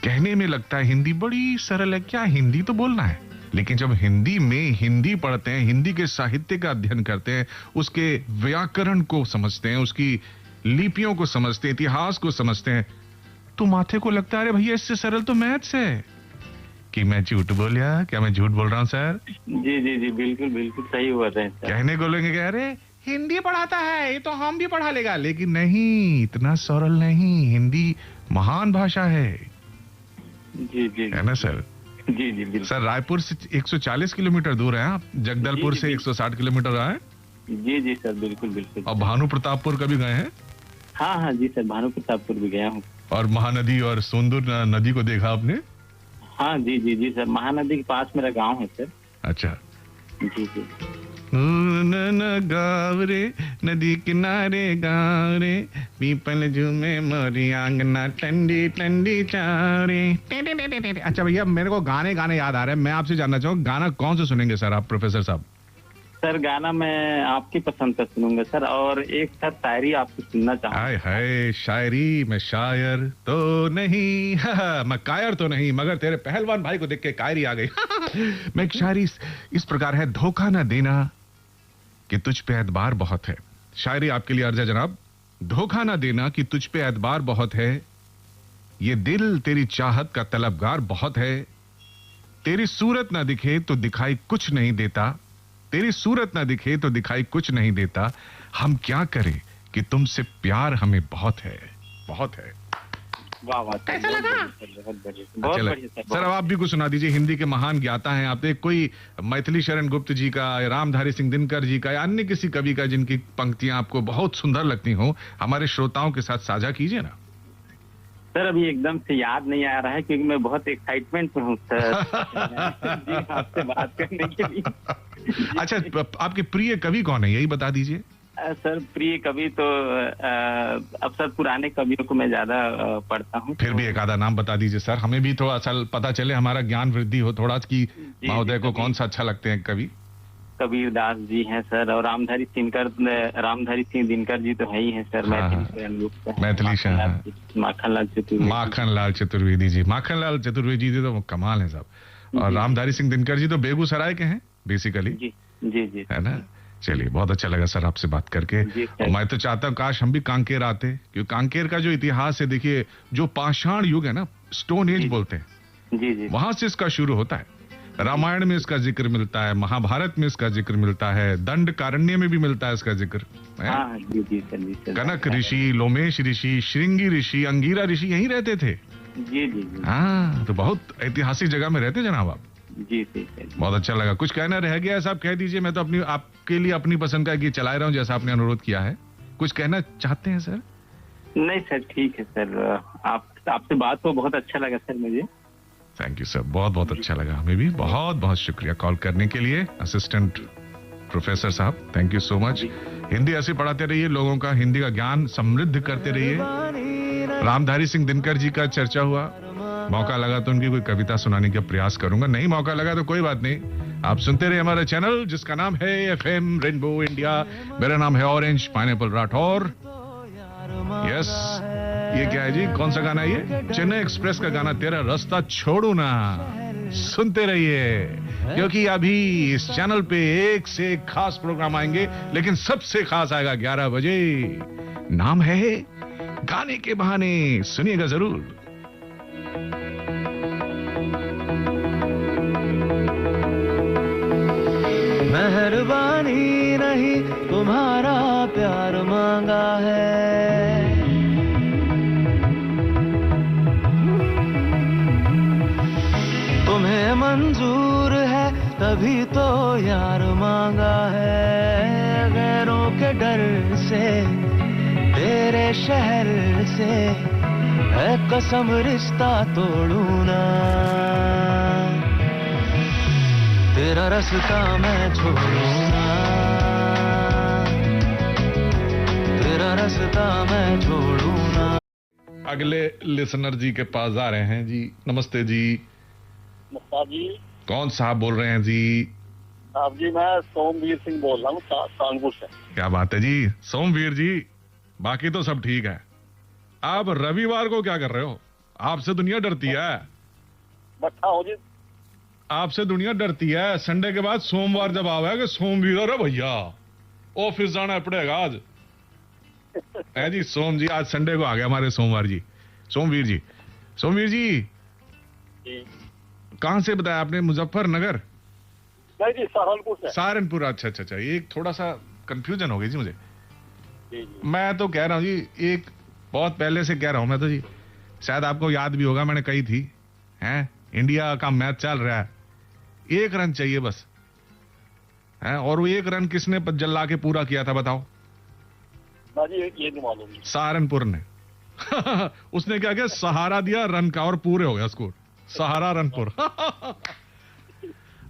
कहने में लगता है हिंदी बड़ी सरल है, क्या हिंदी तो बोलना है, लेकिन जब हिंदी में हिंदी पढ़ते हैं, हिंदी के साहित्य का अध्ययन करते हैं, उसके व्याकरण को समझते हैं, उसकी लिपियों को समझते हैं, इतिहास को समझते हैं, तो माथे को लगता है अरे भैया इससे सरल तो मैथ्स है। कि मैं झूठ बोलिया? क्या मैं झूठ बोल रहा हूँ सर? जी जी जी, बिल्कुल बिल्कुल सही बोल रहे हैं सर। कहने को लोगे कह रहे हिंदी पढ़ाता है, ये तो हम भी पढ़ा लेगा, लेकिन नहीं, इतना सरल नहीं। हिंदी महान भाषा है। जी जी, है ना सर? जी जी बिल्कुल। सर, रायपुर से 140 किलोमीटर दूर है आप, जगदलपुर से 160 किलोमीटर है। जी जी सर, बिल्कुल बिल्कुल। और भानु प्रतापपुर कभी गए हैं? हाँ हाँ जी सर, भानु प्रतापपुर भी गया हूँ। और महानदी और सोंदूर नदी को देखा आपने? हाँ जी जी जी सर, महानदी के पास मेरा गांव है सर। अच्छा जी जी। गाँव रे नदी किनारे गाँव रे, पीपल झूमे मोरी आंगना ठंडी ठंडी चारे। अच्छा भैया, मेरे को गाने याद आ रहे हैं। मैं आपसे जानना चाहूँ, गाना कौन सा सुनेंगे सर आप, प्रोफेसर साहब? सर गाना मैं आपकी पसंद का सुनूंगा सर, और एक सर शायरी आपसे सुनना चाहूँगा। हाय हाय, शायरी? मैं शायर तो नहीं, मैं कायर तो नहीं, मगर तेरे पहलवान भाई को देख के कायरी आ गई। मैं एक शायरी इस प्रकार है, धोखा ना देना कि तुझ पे एतबार बहुत है। शायरी आपके लिए अर्ज है जनाब। धोखा ना देना कि तुझ पे एतबार बहुत है, ये दिल तेरी चाहत का तलबगार बहुत है। तेरी सूरत ना दिखे तो दिखाई कुछ नहीं देता, तेरी सूरत ना दिखे तो दिखाई कुछ नहीं देता। हम क्या करें कि तुमसे प्यार हमें बहुत है, बहुत है। वाह वाह, कैसा लगा? बहुत बढ़िया, बहुत बढ़िया सर अब आप भी कुछ सुना दीजिए। हिंदी के महान ज्ञाता हैं आप, एक कोई मैथिली शरण गुप्त जी का, रामधारी सिंह दिनकर जी का, या अन्य किसी कवि का जिनकी पंक्तियां आपको बहुत सुंदर लगती हो, हमारे श्रोताओं के साथ साझा कीजिए ना। सर अभी एकदम से याद नहीं आ रहा है, क्योंकि मैं बहुत एक्साइटमेंट में हूँ सर। जी, आपसे बात करने के लिए। अच्छा, आपके प्रिय कवि कौन है, यही बता दीजिए। सर प्रिय कवि तो अब सर पुराने कवियों को मैं ज्यादा पढ़ता हूँ। फिर भी एक आधा नाम बता दीजिए सर, हमें भी थोड़ा सा पता चले, हमारा ज्ञान वृद्धि हो थोड़ा, कि महोदय को कौन सा अच्छा लगते हैं कवि। कबीर दास जी हैं सर, और रामधारी सिंह दिनकर जी तो है ही हैं सर। मैथिली माखनलाल चतुर्वेदी, माखनलाल चतुर्वेदी जी, माखनलाल चतुर्वेदी जी तो कमाल है साहब। और रामधारी सिंह दिनकर जी तो बेगूसराय के हैं बेसिकली। जी जी जी, है ना। चलिए, बहुत अच्छा लगा सर आपसे बात करके। और मैं तो चाहता हूँ काश हम भी कांकेर आते, क्योंकि कांकेर का जो इतिहास है, देखिए जो पाषाण युग है ना, स्टोन एज बोलते हैं, जी जी, वहां से इसका शुरू होता है। रामायण में इसका जिक्र मिलता है, महाभारत में इसका जिक्र मिलता है, दंड कारण्य में भी मिलता है इसका जिक्र। कनक ऋषि, लोमेश ऋषि, श्रृंगी ऋषि, अंगीरा ऋषि यहीं रहते थे। जी जी, हाँ, तो बहुत ऐतिहासिक जगह में रहते जनाब आप। जी जी, बहुत अच्छा लगा। कुछ कहना रह गया है साहब, कह दीजिए। मैं तो अपनी आपके लिए अपनी पसंद का गीत चला रहा हूँ, जैसा आपने अनुरोध किया है। कुछ कहना चाहते हैं सर? नहीं सर, ठीक है सर। आपसे बात को बहुत अच्छा लगा सर मुझे। थैंक यू सर, बहुत बहुत अच्छा लगा हमें भी। बहुत बहुत शुक्रिया कॉल करने के लिए असिस्टेंट प्रोफेसर साहब, thank you so much. Hindi ऐसे पढ़ाते रहिए, लोगों का हिंदी का ज्ञान समृद्ध करते रहिए। रामधारी सिंह दिनकर जी का चर्चा हुआ, मौका लगा तो उनकी कोई कविता सुनाने का प्रयास करूंगा, नहीं मौका लगा तो कोई बात नहीं। आप सुनते रहे हमारा चैनल जिसका नाम है FM रेनबो इंडिया। मेरा नाम है ऑरेंज पाइनएप्पल राठौर। यस, ये क्या है जी, कौन सा गाना है ये? चेन्नई एक्सप्रेस का गाना, तेरा रास्ता छोड़ू ना। सुनते रहिए, क्योंकि अभी इस चैनल पे एक से एक खास प्रोग्राम आएंगे, लेकिन सबसे खास आएगा 11 बजे। नाम है गाने के बहाने, सुनिएगा जरूर। मेहरबानी नहीं तुम्हारा प्यार मांगा है, तुम्हें मंजूर है तभी तो यार मांगा है। गैरों के डर से, तेरे शहर से है कसम रिश्ता तोड़ू ना। तेरा रास्ता मैं छोड़ू ना, तेरा रास्ता मैं छोड़ू ना। अगले लिसनर जी के पास आ रहे हैं जी। नमस्ते जी। नमस्कार जी। कौन साहब बोल रहे हैं जी? साहब जी, मैं सोमवीर सिंह बोल रहा हूँ कानपुर से। क्या बात है जी, सोमवीर जी। बाकी तो सब ठीक है। आप रविवार को क्या कर रहे हो? आपसे दुनिया डरती है। बैठा हो जी। आपसे दुनिया डरती है। संडे के बाद सोमवार जब आवेगा, सोमवीर, अरे भैया ऑफिस जाना पड़ेगा आज। है जी सोम जी, आज संडे को आ गया हमारे सोमवार जी, सोमवीर जी। सोमवीर जी, कहां से बताया आपने? मुजफ्फरनगर? नहीं जी, सहारनपुर से। सहारनपुर, अच्छा अच्छा अच्छा। एक थोड़ा सा कंफ्यूजन हो गई जी मुझे। जी। मैं तो कह रहा हूँ जी, एक बहुत पहले से कह रहा हूं मैं तो जी, शायद आपको याद भी होगा, मैंने कही थी, हैं, इंडिया का मैच चल रहा है, 1 रन चाहिए बस, हैं, और वो 1 रन किसने जल्ला के पूरा किया था बताओ? ना जी ये नहीं मालूम जी। सहारनपुर ने उसने क्या किया, सहारा दिया रन का और पूरे हो गया स्कोर, सहारा रनपुर।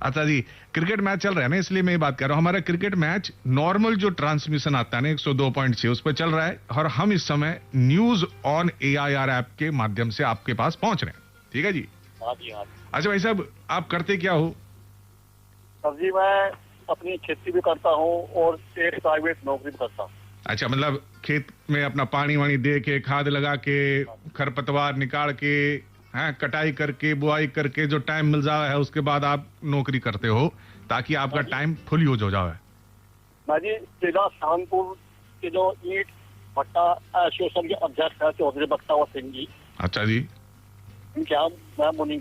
अच्छा जी, क्रिकेट मैच चल रहा है ना, इसलिए मैं ये बात कर रहा हूं। हमारा क्रिकेट मैच नॉर्मल जो ट्रांसमिशन आता है ना 102.6 उस पर चल रहा है, और हम इस समय न्यूज ऑन AIR ऐप के माध्यम से आपके पास पहुंच रहे हैं। ठीक है जी? हाँ जी हाँ। अच्छा भाई साहब, आप करते क्या हो? सर जी मैं अपनी खेती भी करता हूँ और एक प्राइवेट नौकरी भी करता हूँ। अच्छा, मतलब खेत में अपना पानी वानी दे के, खाद लगा के, खरपतवार निकाल के, हैं, कटाई करके, बुआई करके जो टाइम मिल जाए है उसके बाद आप नौकरी करते हो, ताकि आपका टाइम फुल यूज हो जाए। मैं जी जिला सहारनपुर के जो ईट भट्टा एसोसिएशन के अध्यक्ष है चौधरी बख्तावर सिंह जी। अच्छा जी, उनके यहाँ मैं मुनीम।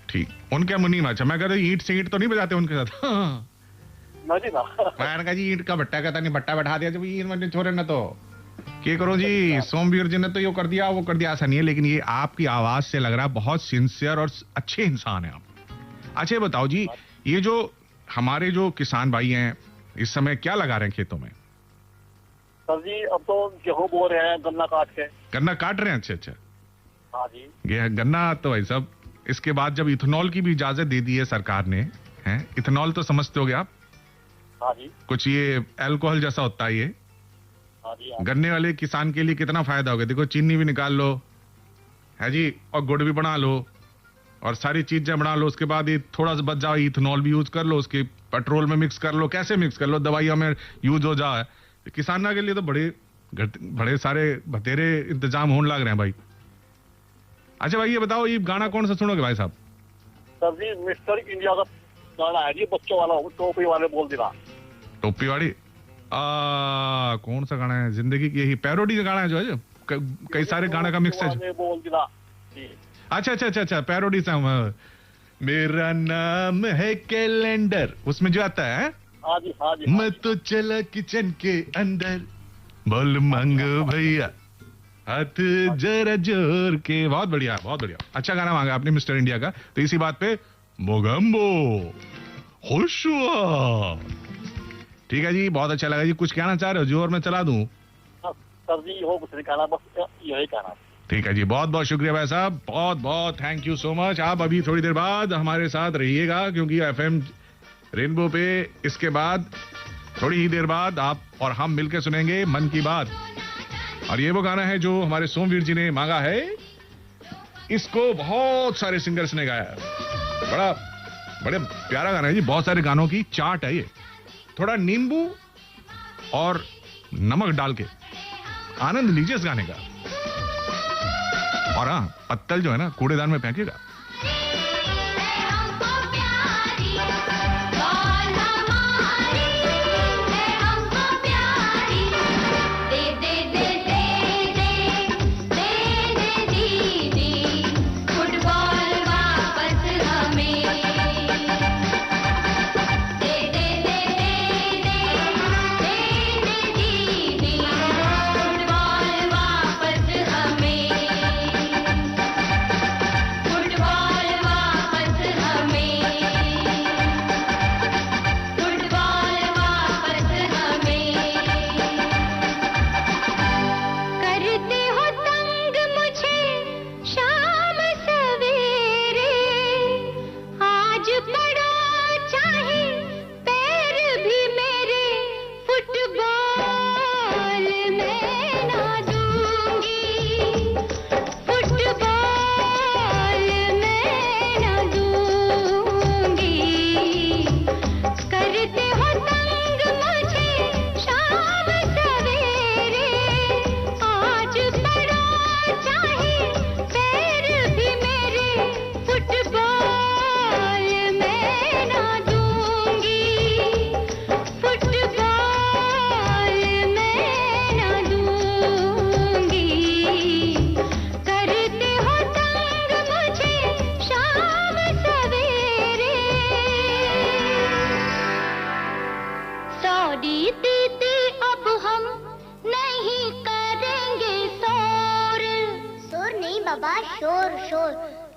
ठीक, उनके मुनीम। अच्छा, मैं कहता ईंट से ईंट तो नहीं बजाते उनके साथ? ना जी ना। मैंने कहा जी ईंट का भट्टा कहता नहीं, भट्टा बैठा दिया जब ईंट में छोरे ना तो क्या करो जी। सोमवीर जी ने तो ये कर दिया वो कर दिया, ऐसा नहीं है, लेकिन ये आपकी आवाज से लग रहा है बहुत सिंसियर और अच्छे इंसान है आप। अच्छा बताओ जी, ये जो हमारे जो किसान भाई हैं इस समय क्या लगा रहे हैं खेतों में? सर जी अब तो गेहूं बो रहे हैं, गन्ना काट के। गन्ना काट रहे हैं? अच्छा अच्छा। हाँ जी। गन्ना तो भाई साहब, इसके बाद जब इथेनॉल की भी इजाजत दे दी है सरकार ने, हैं, इथेनॉल तो समझते होगे आप? हाँ जी। कुछ ये अल्कोहल जैसा होता है ये। हाँ जी हाँ। गन्ने वाले किसान के लिए कितना फायदा होगा। देखो चीनी भी निकाल लो है जी, और गुड़ भी बना लो, और सारी चीजें बना लो, उसके बाद ये थोड़ा सा बच जाओ, इथेनॉल भी यूज कर लो, उसके पेट्रोल में मिक्स कर लो, कैसे मिक्स कर लो, दवाइयों में यूज हो जाए। किसानों के लिए तो बड़े सारे बतेरे इंतजाम होने लग रहे हैं भाई। अच्छा भाई ये बताओ, ये गाना कौन सा सुनोगे भाई साहब? सर जी मिस्टर इंडिया का गाना है जी, बच्चों वाला, टोपी वाले बोल दिला। टोपी वाली? कौन सा गाना है? जिंदगी की यही पैरोडी का गाना है जो है, कई सारे गाने का मिक्स है। बोल दिला। अच्छा अच्छा अच्छा अच्छा, पैरोडी सॉन्ग। मेरा नाम है कैलेंडर, उसमें जो आता है हाँ जी हाँ जी। मैं तो चला किचन के अंदर, बोल मांगो भैया हाथ जरा जोर के। बहुत बढ़िया बहुत बढ़िया, अच्छा गाना मांगा आपने मिस्टर इंडिया का। तो इसी बात पे मोगम्बो खुश हुआ। ठीक है जी, बहुत अच्छा लगा जी। कुछ कहना चाह रहे हो जोर में चला दूं? सर जी हो कुछ नहीं कहना, बस यही कहना। ठीक है जी, बहुत बहुत शुक्रिया भाई साहब, बहुत बहुत थैंक यू सो मच। आप अभी थोड़ी देर बाद हमारे साथ रहिएगा, क्योंकि FM रेनबो पे इसके बाद थोड़ी ही देर बाद आप और हम मिलकर सुनेंगे मन की बात। और ये वो गाना है जो हमारे सोमवीर जी ने मांगा है। इसको बहुत सारे सिंगर्स ने गाया है, बड़े प्यारा गाना है जी। बहुत सारे गानों की चार्ट है ये। थोड़ा नींबू और नमक डाल के आनंद लीजिए इस गाने का। और हाँ, पत्तल जो है ना कूड़ेदान में फेंकेगा।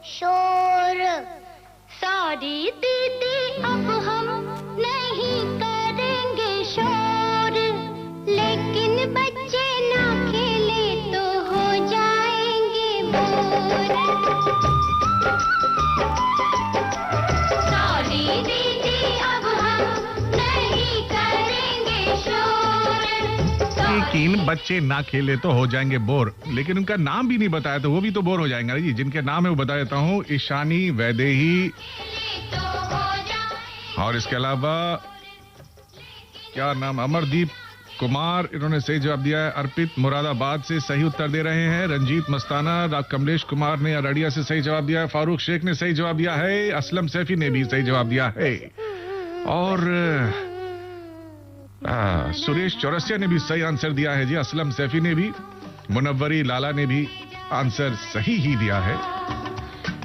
शोर। सॉरी दीदी अब हम नहीं करेंगे शोर, लेकिन लेकिन बच्चे ना खेले तो हो जाएंगे बोर, लेकिन उनका नाम भी नहीं बताया तो वो भी तो बोर हो जाएंगे जी। जिनके नाम है वो बता देता हूँ, ईशानी वैदेही, और इसके अलावा क्या नाम, अमरदीप कुमार, इन्होंने सही जवाब दिया है। अर्पित मुरादाबाद से सही उत्तर दे रहे हैं। रंजीत मस्ताना, कमलेश कुमार ने अररिया से सही जवाब दिया है। फारूक शेख ने सही जवाब दिया है। असलम सैफी ने भी सही जवाब दिया है, और सुरेश चौरसिया ने भी सही आंसर दिया है जी। असलम सैफी ने भी, मुनव्वरी लाला ने भी आंसर सही ही दिया है।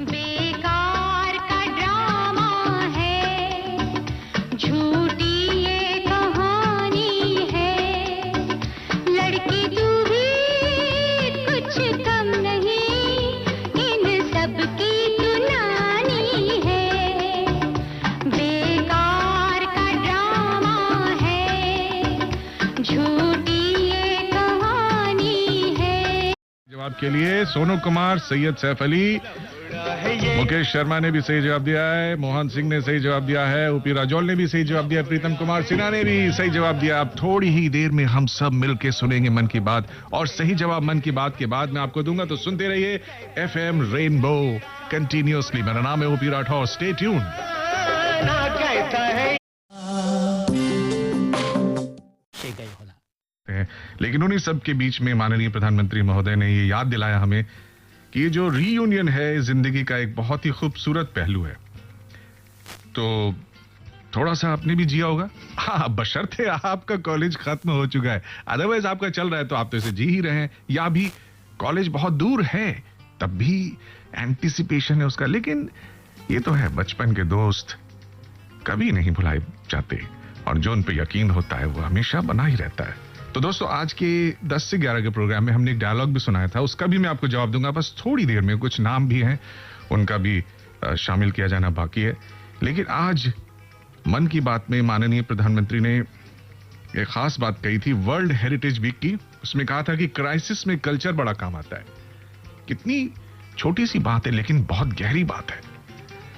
बेकार का ड्रामा है, झूठी ये कहानी है, लड़की तू भी कुछ कम नहीं, इन सब की तू नानी है। बेकार का ड्रामा है, झूठी ये कहानी है। जवाब के लिए सोनू कुमार, सैयद सैफ अली, मुकेश शर्मा ने भी सही जवाब दिया है। मोहन सिंह ने सही जवाब दिया है। ओपी राजौल ने भी सही जवाब दिया। प्रीतम कुमार सिन्हा ने भी सही जवाब दिया। अब थोड़ी ही देर में हम सब मिलके सुनेंगे मन की बात, और सही जवाब मन की बात के बाद मैं आपको दूंगा, तो सुनते रहिए FM रेनबो कंटिन्यूअसली। मेरा नाम है ओपी राठौर, स्टे ट्यून्ड। लेकिन उन्हीं सब के बीच में माननीय प्रधानमंत्री महोदय ने ये याद दिलाया हमें कि ये जो रीयूनियन है जिंदगी का एक बहुत ही खूबसूरत पहलू है। तो थोड़ा सा आपने भी जिया होगा, हाँ, बशर्ते आपका कॉलेज खत्म हो चुका है। अदरवाइज आपका चल रहा है तो आप तो इसे जी ही रहे हैं, या भी कॉलेज बहुत दूर है तब भी एंटिसिपेशन है उसका। लेकिन ये तो है, बचपन के दोस्त कभी नहीं भुलाए जाते, और जो उन पे यकीन होता है वो हमेशा बना ही रहता है। तो दोस्तों, आज के 10 से 11 के प्रोग्राम में हमने एक डायलॉग भी सुनाया था, उसका भी मैं आपको जवाब दूंगा, बस थोड़ी देर में। कुछ नाम भी हैं, उनका भी शामिल किया जाना बाकी है। लेकिन आज मन की बात में माननीय प्रधानमंत्री ने एक खास बात कही थी वर्ल्ड हेरिटेज वीक की। उसमें कहा था कि क्राइसिस में कल्चर बड़ा काम आता है। कितनी छोटी सी बात है लेकिन बहुत गहरी बात है।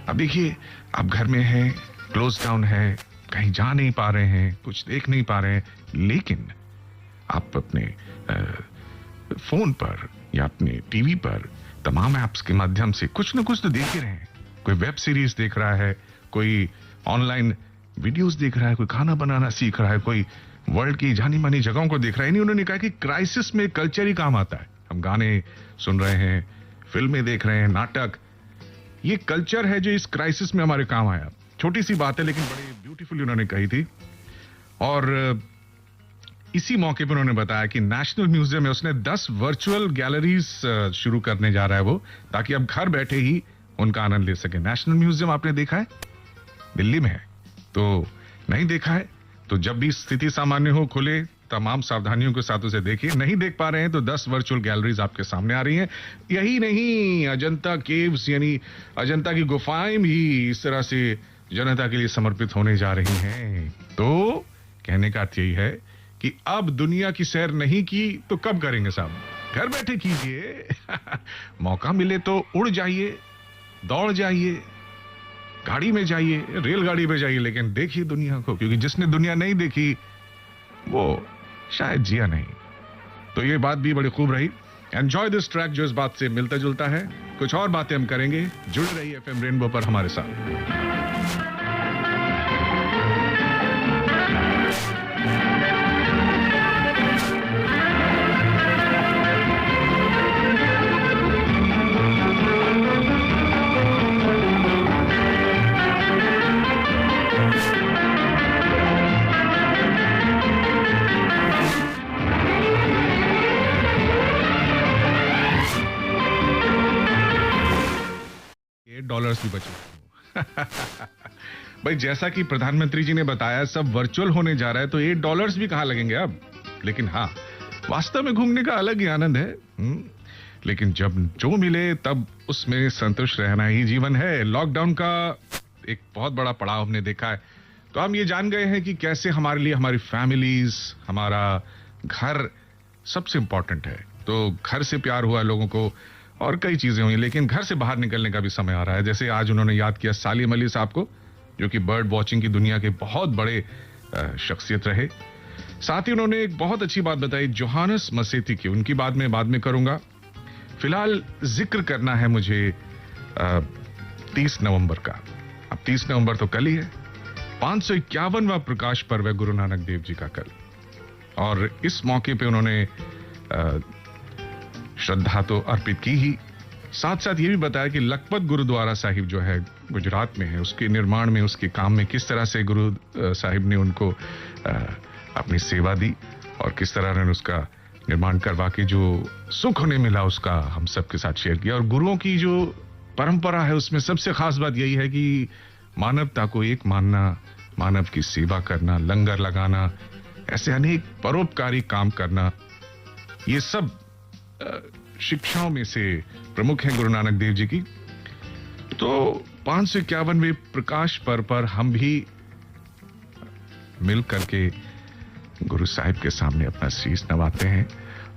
अब देखिए, आप घर में हैं, क्लोज डाउन है, कहीं जा नहीं पा रहे हैं, कुछ देख नहीं पा रहे हैं, लेकिन आप अपने फोन पर या अपने टीवी पर तमाम ऐप्स के माध्यम से कुछ न कुछ तो देख ही रहे हैं। कोई वेब सीरीज देख रहा है, कोई ऑनलाइन वीडियोस देख रहा है, कोई खाना बनाना सीख रहा है, कोई वर्ल्ड की जानी मानी जगहों को देख रहा है। नहीं, उन्होंने कहा कि क्राइसिस में कल्चर ही काम आता है। हम गाने सुन रहे हैं, फिल्में देख रहे हैं, नाटक, ये कल्चर है जो इस क्राइसिस में हमारे काम आया। छोटी सी बात है लेकिन बड़ी ब्यूटीफुली उन्होंने कही थी। और इसी मौके पर उन्होंने बताया कि नेशनल म्यूजियम में उसने 10 वर्चुअल गैलरीज शुरू करने जा रहा है वो, ताकि अब घर बैठे ही उनका आनंद ले सके। नेशनल म्यूजियम आपने देखा है, दिल्ली में है, तो नहीं देखा है तो जब भी स्थिति सामान्य हो, खुले, तमाम सावधानियों के साथ उसे देखिए। नहीं देख पा रहे हैं तो 10 वर्चुअल गैलरीज आपके सामने आ रही हैं। यही नहीं, अजंता केव्स यानी अजंता की गुफाएं भी इस तरह से जनता के लिए समर्पित होने जा रही हैं। तो कहने का अर्थ यही है कि अब दुनिया की सैर नहीं की तो कब करेंगे साहब, घर बैठे कीजिए। मौका मिले तो उड़ जाइए, दौड़ जाइए, गाड़ी में जाइए, रेलगाड़ी में जाइए, लेकिन देखिए दुनिया को, क्योंकि जिसने दुनिया नहीं देखी वो शायद जिया नहीं। तो ये बात भी बड़ी खूब रही। एंजॉय दिस ट्रैक जो इस बात से मिलता जुलता है। कुछ और बातें हम करेंगे, जुड़ रही FM रेनबो पर हमारे साथ। $8 भी बचे। भाई, जैसा कि प्रधानमंत्री जी ने बताया सब वर्चुअल होने जा रहा है, तो $8 भी कहां लगेंगे अब। लेकिन हाँ, वास्तव में घूमने का अलग ही आनंद है। लेकिन जब जो मिले तब उसमें संतुष्ट रहना ही जीवन है। लॉकडाउन का एक बहुत बड़ा पड़ाव हमने देखा है, तो हम ये जान गए हैं कि कैसे हमारे लिए हमारी फैमिलीज, हमारा घर सबसे इंपॉर्टेंट है। तो घर से प्यार हुआ लोगों को, और कई चीजें हुई, लेकिन घर से बाहर निकलने का भी समय आ रहा है। जैसे आज उन्होंने याद किया सालिम अली साहब को, जो कि बर्ड वॉचिंग की दुनिया के बहुत बड़े शख्सियत रहे। साथ ही उन्होंने एक बहुत अच्छी बात बताई जोहानस मसेती की, उनकी बात में बाद में करूंगा। फिलहाल जिक्र करना है मुझे 30 नवंबर का। अब 30 नवंबर तो कल ही है, 551वां प्रकाश पर्व है गुरु नानक देव जी का कल, और इस मौके पे उन्होंने श्रद्धा तो अर्पित की ही, साथ साथ ये भी बताया कि लखपत गुरुद्वारा साहिब जो है गुजरात में है, उसके निर्माण में, उसके काम में किस तरह से गुरु साहिब ने उनको अपनी सेवा दी और किस तरह उन्होंने उसका निर्माण करवा के जो सुख उन्हें मिला उसका हम सबके साथ शेयर किया। और गुरुओं की जो परंपरा है उसमें सबसे खास बात यही है कि मानवता को एक मानना, मानव की सेवा करना, लंगर लगाना, ऐसे अनेक परोपकारी काम करना, ये सब शिक्षाओं में से प्रमुख हैं गुरु नानक देव जी की। तो 551वें प्रकाश पर्व पर हम भी मिल करके गुरु साहिब के सामने अपना शीश नवाते हैं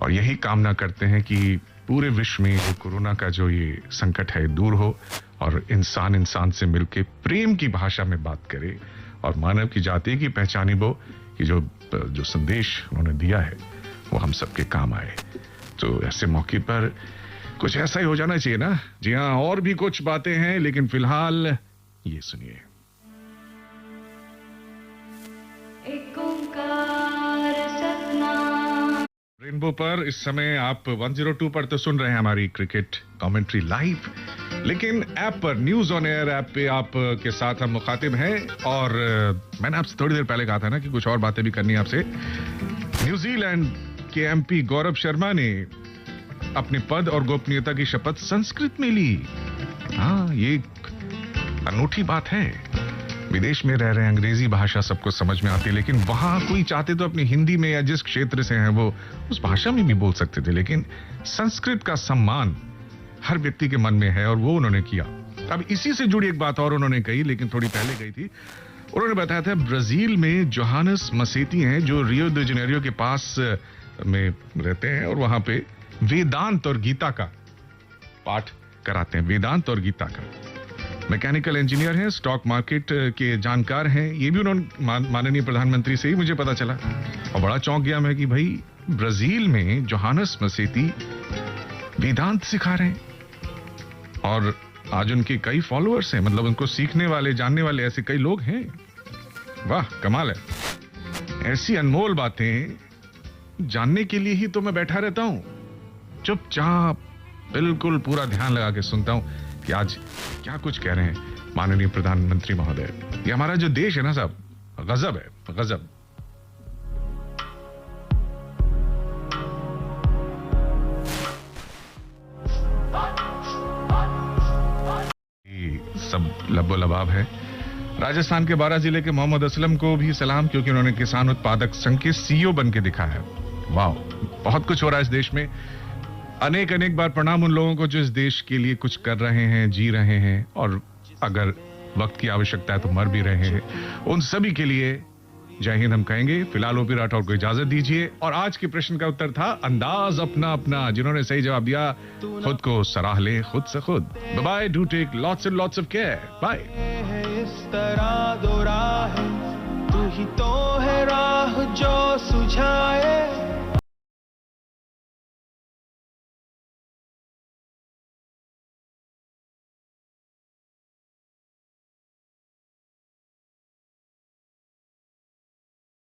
और यही कामना करते हैं कि पूरे विश्व में जो कोरोना का जो ये संकट है दूर हो और इंसान इंसान से मिलके प्रेम की भाषा में बात करे और मानव की जाति की पहचानी वो कि जो संदेश उन्होंने दिया है वो हम सबके काम आए। तो ऐसे मौके पर कुछ ऐसा ही हो जाना चाहिए ना। जी हाँ, और भी कुछ बातें हैं लेकिन फिलहाल ये सुनिए। रेनबो पर इस समय आप 102 पर तो सुन रहे हैं हमारी क्रिकेट कमेंट्री लाइव, लेकिन ऐप पर न्यूज ऑन एयर ऐप पे आप के साथ हम मुखातिब हैं और मैंने आपसे थोड़ी देर पहले कहा था ना कि कुछ और बातें भी करनी है आपसे। न्यूजीलैंड के एमपी गौरव शर्मा ने अपने पद और गोपनीयता की शपथ संस्कृत में ली। हाँ, ये एक अनूठी बात है। विदेश में रह रहे हैं, अंग्रेजी भाषा सबको समझ में आती है, लेकिन वहां कोई चाहते तो अपनी हिंदी में या जिस क्षेत्र से हैं वो उस भाषा में भी बोल सकते थे, लेकिन संस्कृत का सम्मान हर व्यक्ति के मन में है और वो उन्होंने किया। अब इसी से जुड़ी एक बात और उन्होंने कही, लेकिन थोड़ी पहले गई थी। उन्होंने बताया था ब्राजील में जोहानस मसेती हैं जो रियो द जेनेरियो के पास में रहते हैं और वहां पे वेदांत और गीता का पाठ कराते हैं। वेदांत और गीता का मैकेनिकल इंजीनियर हैं, स्टॉक मार्केट के जानकार हैं। ये भी उन्होंने माननीय प्रधानमंत्री से ही मुझे पता चला और बड़ा चौंक गया मैं कि भाई ब्राजील में जोहानस मसेती वेदांत सिखा रहे हैं और आज उनके कई फॉलोअर्स हैं, मतलब उनको सीखने वाले, जानने वाले ऐसे कई लोग हैं। वाह, कमाल है। ऐसी अनमोल बातें जानने के लिए ही तो मैं बैठा रहता हूं, चुपचाप बिल्कुल पूरा ध्यान लगा के सुनता हूं कि आज क्या कुछ कह रहे हैं माननीय प्रधानमंत्री महोदय। ये हमारा जो देश है ना साहब, गजब है, गजब। सब लबो लबाब है। राजस्थान के 12 जिले के मोहम्मद असलम को भी सलाम, क्योंकि उन्होंने किसान उत्पादक संघ के सीईओ बन के दिखाया है। वाह, बहुत कुछ हो रहा है इस देश में। अनेक अनेक बार प्रणाम उन लोगों को जो इस देश के लिए कुछ कर रहे हैं, जी रहे हैं और अगर वक्त की आवश्यकता है तो मर भी रहे हैं। उन सभी के लिए जय हिंद हम कहेंगे। फिलहाल ओपी राठौर को इजाजत दीजिए। और आज के प्रश्न का उत्तर था अंदाज अपना अपना। जिन्होंने सही जवाब दिया खुद को सराह ले, खुद से खुद। Bye bye, do take lots and lots of care. Bye. इस तरह दो राह, तू ही तो है राह जो सुझा